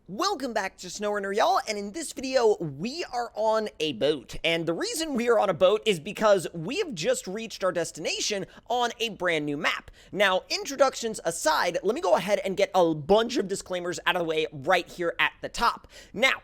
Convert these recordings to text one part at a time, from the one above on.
Welcome back to SnowRunner, y'all, and in this video, we are on a boat. And the reason we are on a boat is because we have just reached our destination on a brand new map. Now, introductions aside, let me go ahead and get a bunch of disclaimers out of the way right here at the top. Now,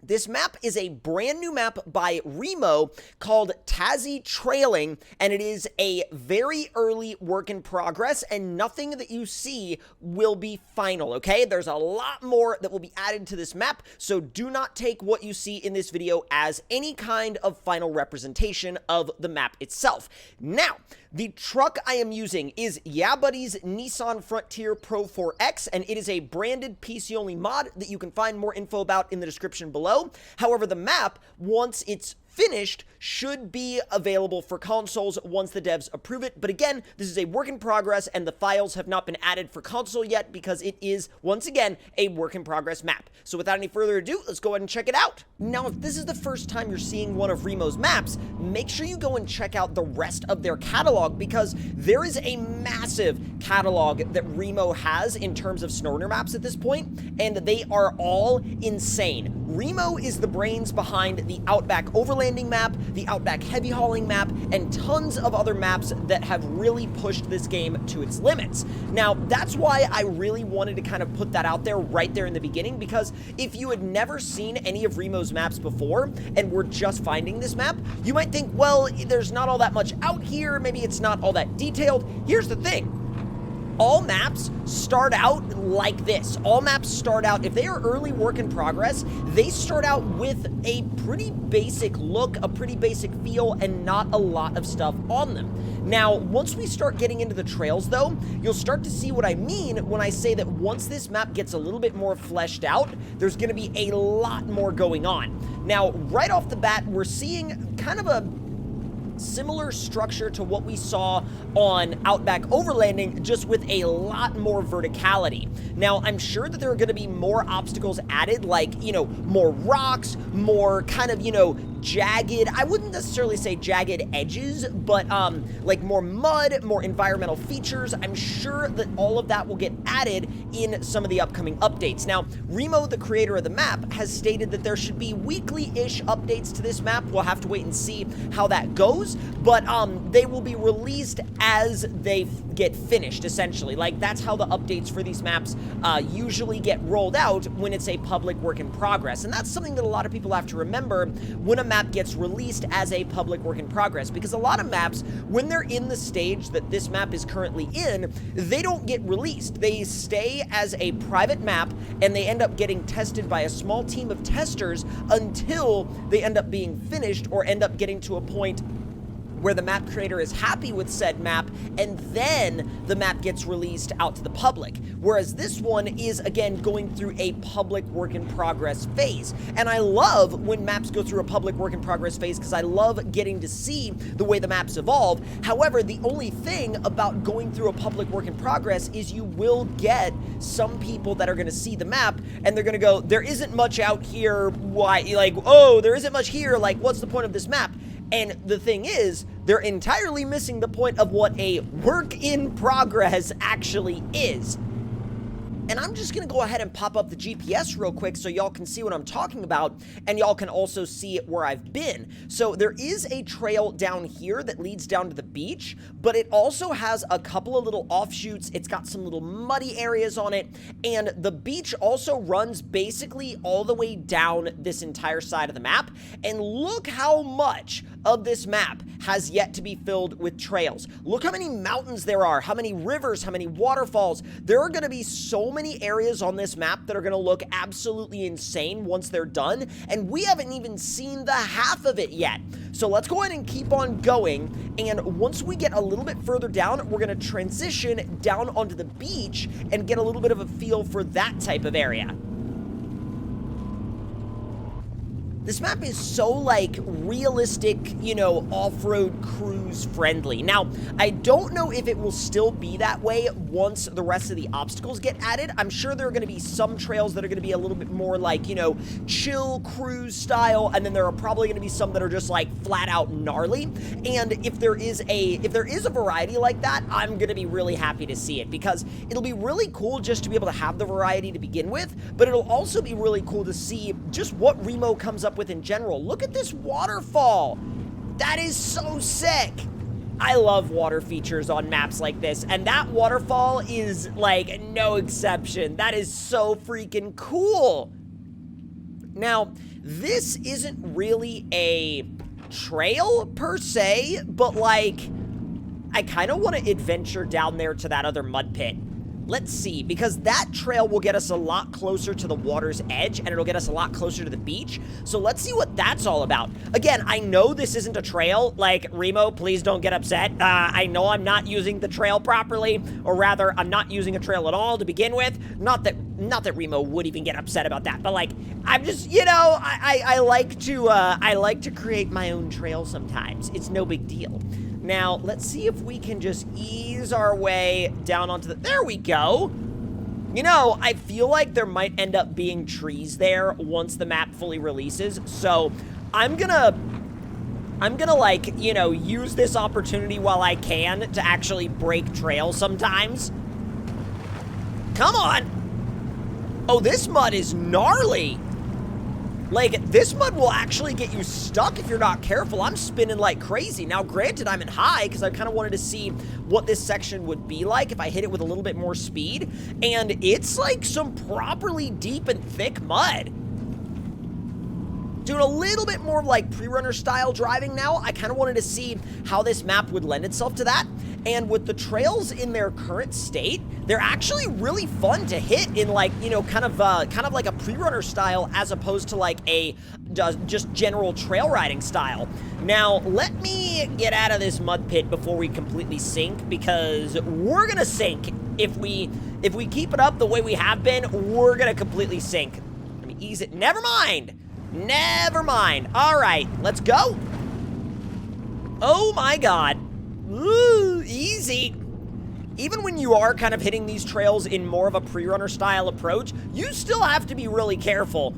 this map is a brand new map by Remo called Tassie Trailing, and it is a very early work in progress, and nothing that you see will be final, okay? There's a lot more that will be added to this map, so do not take what you see in this video as any kind of final representation of the map itself. Now, the truck I am using is YaBuddy's Nissan Frontier Pro 4X, and it is a branded PC-only mod that you can find more info about in the description below. However, the map, once it's finished, should be available for consoles once the devs approve it. But again, this is a work in progress, and the files have not been added for console yet because it is, once again, a work in progress map. So without any further ado, let's go ahead and check it out. Now, if this is the first time you're seeing one of Remo's maps, make sure you go and check out the rest of their catalog, because there is a massive catalog that Remo has in terms of SnowRunner maps at this point, and they are all insane. Remo is the brains behind the Outback Overlanding map, the Outback Heavy Hauling map, and tons of other maps that have really pushed this game to its limits. Now, that's why I really wanted to kind of put that out there right there in the beginning, because if you had never seen any of Remo's maps before and were just finding this map, you might think, well, there's not all that much out here, maybe it's not all that detailed. Here's the thing. All maps start out like this. All maps start out, if they are early work in progress, they start out with a pretty basic look, a pretty basic feel, and not a lot of stuff on them. Now, once we start getting into the trails, though, you'll start to see what I mean when I say that once this map gets a little bit more fleshed out, there's going to be a lot more going on. Now, right off the bat, we're seeing kind of a similar structure to what we saw on Outback Overlanding, just with a lot more verticality. Now, I'm sure that there are going to be more obstacles added, like, more rocks, more kind of, jagged, I wouldn't necessarily say jagged edges, but like more mud, more environmental features. I'm sure that all of that will get added in some of the upcoming updates. Now, Remo, the creator of the map, has stated that there should be weekly-ish updates to this map. We'll have to wait and see how that goes, but they will be released as they get finished, essentially. Like, that's how the updates for these maps usually get rolled out when it's a public work in progress. And that's something that a lot of people have to remember when a map gets released as a public work in progress, because a lot of maps, when they're in the stage that this map is currently in, they don't get released. They stay as a private map, and they end up getting tested by a small team of testers until they end up being finished or end up getting to a point where the map creator is happy with said map, and then the map gets released out to the public. Whereas this one is, again, going through a public work in progress phase. And I love when maps go through a public work in progress phase, because I love getting to see the way the maps evolve. However, the only thing about going through a public work in progress is you will get some people that are going to see the map, and they're going to go, there isn't much out here, why, like, oh, there isn't much here, like, what's the point of this map? And the thing is, they're entirely missing the point of what a work in progress actually is. And I'm just going to go ahead and pop up the GPS real quick so y'all can see what I'm talking about, and y'all can also see where I've been. So there is a trail down here that leads down to the beach, but it also has a couple of little offshoots. It's got some little muddy areas on it, and the beach also runs basically all the way down this entire side of the map. And look how much of this map has yet to be filled with trails. Look how many mountains there are, how many rivers, how many waterfalls. There are going to be so many areas on this map that are going to look absolutely insane once they're done, and we haven't even seen the half of it yet. So let's go ahead and keep on going, and once we get a little bit further down, we're going to transition down onto the beach and get a little bit of a feel for that type of area. This map is so, like, realistic, you know, off-road cruise friendly. Now, I don't know if it will still be that way once the rest of the obstacles get added. I'm sure there are going to be some trails that are going to be a little bit more, like, you know, chill cruise style, and then there are probably going to be some that are just, like, flat-out gnarly. And if there is a variety like that, I'm going to be really happy to see it, because it'll be really cool just to be able to have the variety to begin with, but it'll also be really cool to see just what Remo comes up with in general. Look at this waterfall. That is so sick. I love water features on maps like this, and that waterfall is like no exception. That is so freaking cool. Now, this isn't really a trail per se, but like I kind of want to adventure down there to that other mud pit. Let's see, because that trail will get us a lot closer to the water's edge, and it'll get us a lot closer to the beach. So let's see what that's all about. Again, I know this isn't a trail. Like, Remo, please don't get upset. I know I'm not using the trail properly, or rather, I'm not using a trail at all to begin with. Not that Remo would even get upset about that, but like, I'm just, you know, I like to create my own trail sometimes. It's no big deal. Now, let's see if we can just ease our way down onto the... There we go! You know, I feel like there might end up being trees there once the map fully releases, so I'm gonna, like, you know, use this opportunity while I can to actually break trails sometimes. Come on! Oh, this mud is gnarly! Like, this mud will actually get you stuck if you're not careful. I'm spinning like crazy. Now, granted, I'm in high because I kind of wanted to see what this section would be like if I hit it with a little bit more speed. And it's like some properly deep and thick mud. Doing a little bit more of like pre-runner style driving now. I kind of wanted to see how this map would lend itself to that. And with the trails in their current state, they're actually really fun to hit in like, you know, kind of like a pre-runner style as opposed to like a just general trail riding style. Now, let me get out of this mud pit before we completely sink, because we're gonna sink. If we keep it up the way we have been, we're gonna completely sink. Let me ease it. Never mind. Never mind. All right, let's go. Oh my God. Ooh, easy. Even when you are kind of hitting these trails in more of a pre-runner style approach, you still have to be really careful.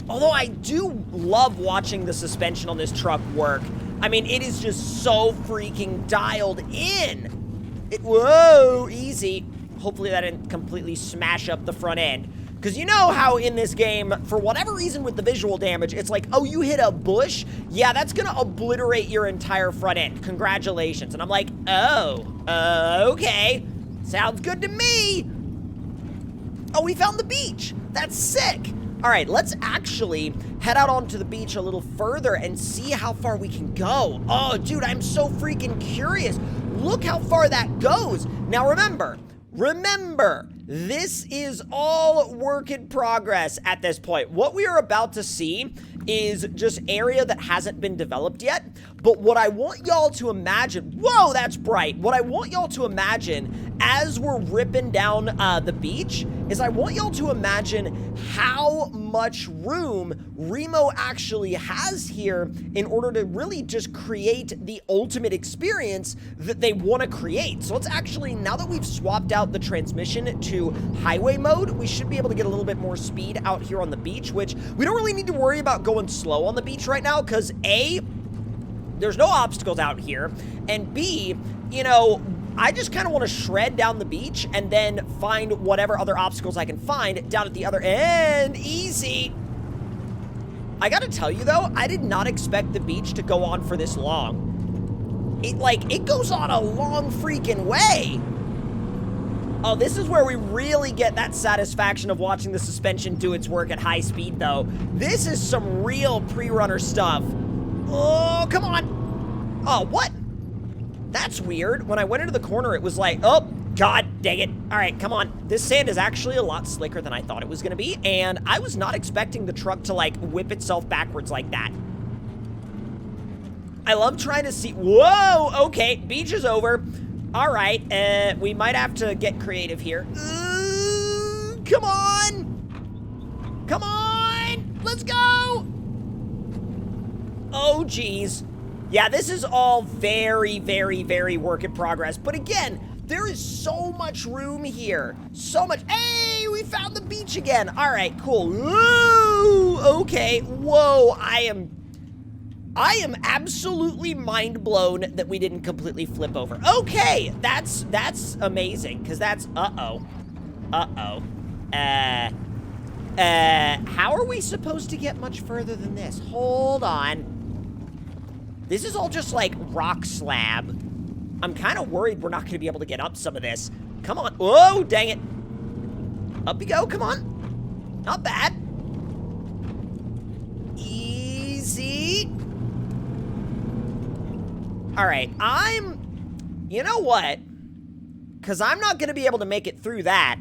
Although I do love watching the suspension on this truck work. I mean, it is just so freaking dialed in. Whoa, easy. Hopefully that didn't completely smash up the front end. Because you know how in this game, for whatever reason with the visual damage, it's like, oh, you hit a bush? Yeah, that's going to obliterate your entire front end. Congratulations. And I'm like, oh, okay. Sounds good to me. Oh, we found the beach. That's sick. All right, let's actually head out onto the beach a little further and see how far we can go. Oh, dude, I'm so freaking curious. Look how far that goes. Now, remember, this is all work in progress at this point. What we are about to see is just area that hasn't been developed yet. But what I want y'all to imagine, whoa, that's bright. What I want y'all to imagine as we're ripping down the beach is I want y'all to imagine how much room Remo actually has here in order to really just create the ultimate experience that they want to create. So let's actually, now that we've swapped out the transmission to highway mode, we should be able to get a little bit more speed out here on the beach, which we don't really need to worry about going slow on the beach right now because A, there's no obstacles out here, and B, you know, I just kind of want to shred down the beach and then find whatever other obstacles I can find down at the other end. Easy. I gotta tell you though, I did not expect the beach to go on for this long. It goes on a long freaking way. Oh, this is where we really get that satisfaction of watching the suspension do its work at high speed though. This is some real pre-runner stuff. Oh, come on. Oh, what? That's weird. When I went into the corner, it was like, oh, God dang it. All right, come on. This sand is actually a lot slicker than I thought it was going to be, and I was not expecting the truck to, like, whip itself backwards like that. I love trying to see... Whoa, okay, beach is over. All right, we might have to get creative here. Come on. Come on. Let's go. Oh, geez. Yeah, this is all very, very, very work in progress. But again, there is so much room here. So much. Hey, we found the beach again. All right, cool. Whoa, okay. Whoa, I am absolutely mind blown that we didn't completely flip over. Okay, that's amazing, because that's, uh-oh. How are we supposed to get much further than this? Hold on. This is all just like rock slab. I'm kind of worried we're not going to be able to get up some of this. Come on. Whoa, dang it. Up you go, come on. Not bad. Easy. All right, you know what? Because I'm not going to be able to make it through that.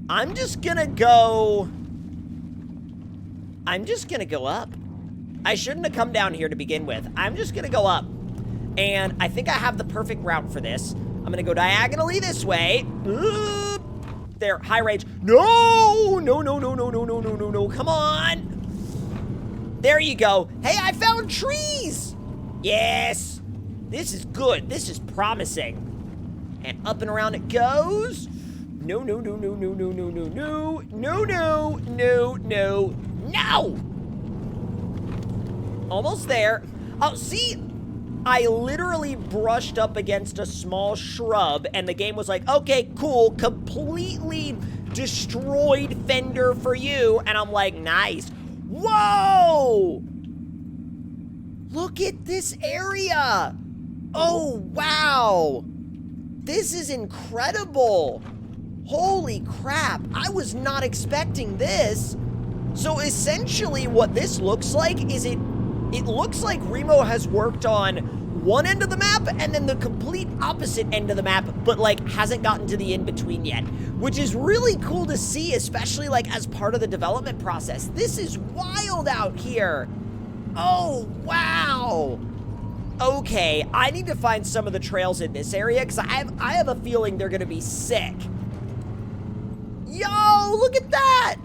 I'm just going to go up. I shouldn't have come down here to begin with. I'm just going to go up. And I think I have the perfect route for this. I'm going to go diagonally this way. There, high range. No, come on. There you go. Hey, I found trees. Yes. This is good. This is promising. And up and around it goes. No. Almost there. Oh, see? I literally brushed up against a small shrub, and the game was like, okay, cool, completely destroyed fender for you. And I'm like, nice. Whoa! Look at this area. Oh, wow. This is incredible. Holy crap. I was not expecting this. So essentially what this looks like is it looks like Remo has worked on one end of the map and then the complete opposite end of the map, but like hasn't gotten to the in-between yet, which is really cool to see, especially like as part of the development process. This is wild out here. Oh, wow. Okay, I need to find some of the trails in this area because I have a feeling they're gonna be sick. Yo, look at that.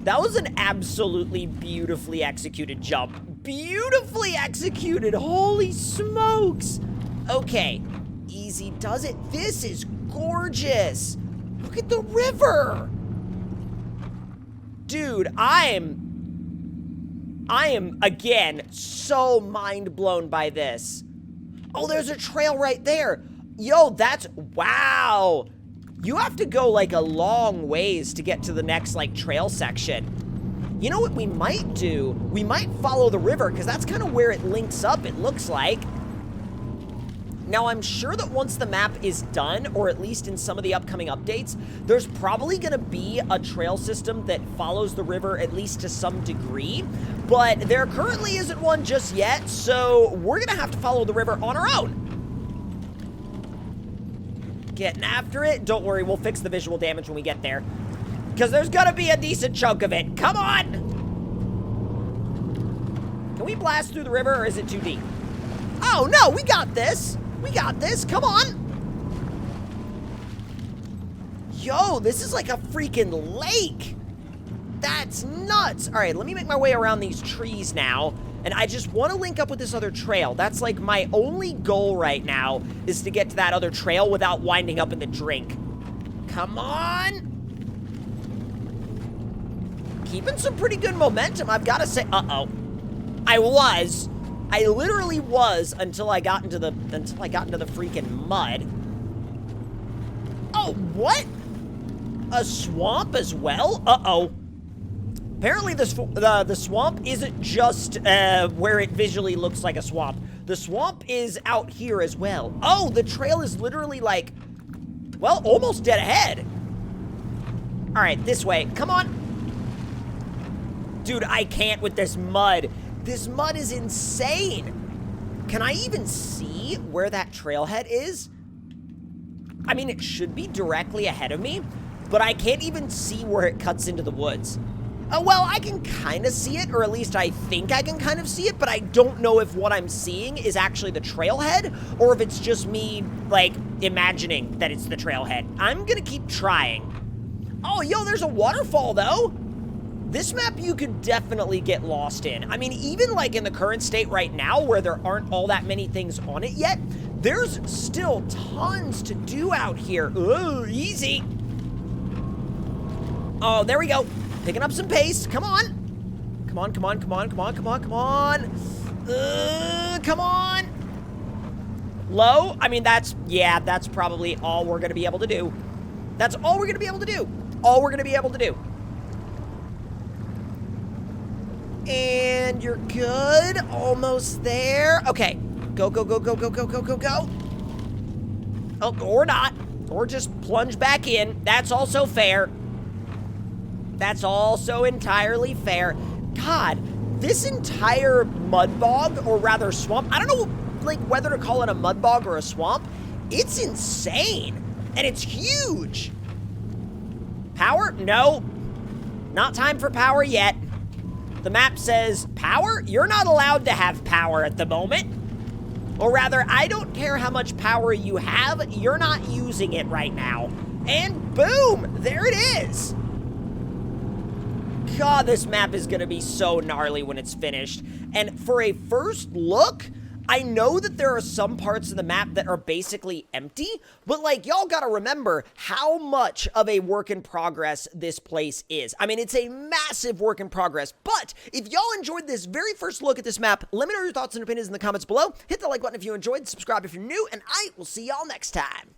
That was an absolutely beautifully executed jump. Beautifully executed. Holy smokes. Okay. Easy does it. This is gorgeous. Look at the river. Dude, I am, again, so mind blown by this. Oh, there's a trail right there. Yo, wow. You have to go like a long ways to get to the next like trail section. You know what we might do? We might follow the river because that's kind of where it links up, it looks like. Now, I'm sure that once the map is done, or at least in some of the upcoming updates, there's probably going to be a trail system that follows the river at least to some degree, but there currently isn't one just yet, so we're going to have to follow the river on our own. Getting after it. Don't worry, we'll fix the visual damage when we get there, because there's gonna be a decent chunk of it. Come on! Can we blast through the river, or is it too deep? Oh, no, we got this. We got this. Come on. Yo, this is like a freaking lake. That's nuts. All right, let me make my way around these trees now. And I just want to link up with this other trail. That's like my only goal right now, is to get to that other trail without winding up in the drink. Come on. Keeping some pretty good momentum, I've got to say. Uh-oh. I literally was until I got into the freaking mud. Oh, what? A swamp as well? Uh-oh. Apparently the swamp isn't just where it visually looks like a swamp. The swamp is out here as well. Oh, the trail is literally like, well, almost dead ahead. All right, this way. Come on. Dude, I can't with this mud. This mud is insane. Can I even see where that trailhead is? I mean, it should be directly ahead of me, but I can't even see where it cuts into the woods. Well, I can kind of see it, or at least I think I can kind of see it, but I don't know if what I'm seeing is actually the trailhead, or if it's just me, like, imagining that it's the trailhead. I'm gonna keep trying. Oh, yo, there's a waterfall, though. This map you could definitely get lost in. I mean, even like in the current state right now where there aren't all that many things on it yet, there's still tons to do out here. Ooh, easy. Oh, there we go. Picking up some pace. Come on. Come on, come on, come on, come on, come on, come on. Come on. Low? I mean, that's probably all we're going to be able to do. That's all we're going to be able to do. All we're going to be able to do. And you're good. Almost there. Okay. Go, go, go, go, go, go, go, go, go. Oh, or not. Or just plunge back in. That's also fair. That's also entirely fair. God, this entire mud bog, or rather swamp, I don't know like whether to call it a mud bog or a swamp. It's insane. And it's huge. Power? No. Not time for power yet. The map says, power? You're not allowed to have power at the moment. Or rather, I don't care how much power you have, you're not using it right now. And boom, there it is. God, this map is gonna be so gnarly when it's finished. And for a first look, I know that there are some parts of the map that are basically empty, but like, y'all gotta remember how much of a work in progress this place is. I mean, it's a massive work in progress, but if y'all enjoyed this very first look at this map, let me know your thoughts and opinions in the comments below. Hit the like button if you enjoyed, subscribe if you're new, and I will see y'all next time.